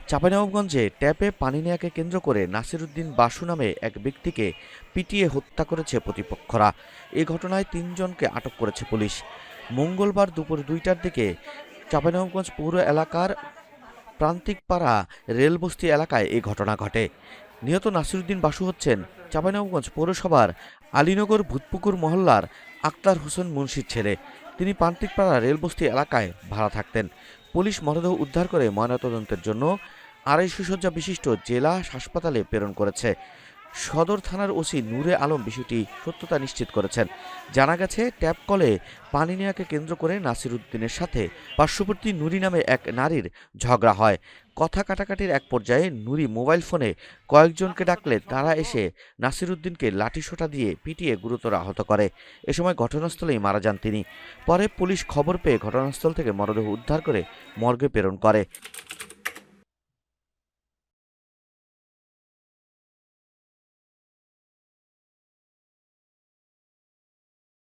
চাঁপাইনবাবগঞ্জে ট্যাপে পানি নেয়াকে কেন্দ্র করে নাসিরউদ্দিন বাসু নামে এক ব্যক্তিকে পিটিয়ে হত্যা করেছে প্রতিপক্ষরা। এ ঘটনায় ৩ জনকে আটক করেছে পুলিশ। মঙ্গলবার দুপুর ২টার দিকে চাঁপাইনবাবগঞ্জ পৌর এলাকার প্রান্তিকপাড়া রেলবস্তি এলাকায় এ ঘটনা ঘটে। নিহত নাসিরউদ্দিন বাসু হচ্ছেন চাঁপাইনবাবগঞ্জ পৌরসভার আলীনগর ভূতপুকুর মহল্লার আক্তার হোসেন মুন্সির ছেলে। তিনি প্রান্তিকপাড়া রেলবস্তি এলাকায় ভাড়া থাকতেন। পুলিশ মরদেহ উদ্ধার করে ময়নাতদন্তের জন্য ২৫০ শয্যা বিশিষ্ট জেলা হাসপাতালে প্রেরণ করেছে। সদর থানার ওসি নূরে আলম বিষয়টি সত্যতা নিশ্চিত করেছেন। জানা গেছে, ট্যাপ কলে পানি নেওয়াকে কেন্দ্র করে নাসিরউদ্দিনের সাথে পার্শ্ববর্তী নুরি নামে এক নারীর ঝগড়া হয়। কথা কাটাকাটির এক পর্যায়ে নুরি মোবাইল ফোনে কয়েকজনকে ডাকলে তারা এসে নাসিরউদ্দিনকে লাঠিসোঁটা দিয়ে পিটিয়ে গুরুতর আহত করে। এ সময় ঘটনাস্থলেই মারা যান তিনি। পরে পুলিশ খবর পেয়ে ঘটনাস্থল থেকে মরদেহ উদ্ধার করে মর্গে প্রেরণ করে।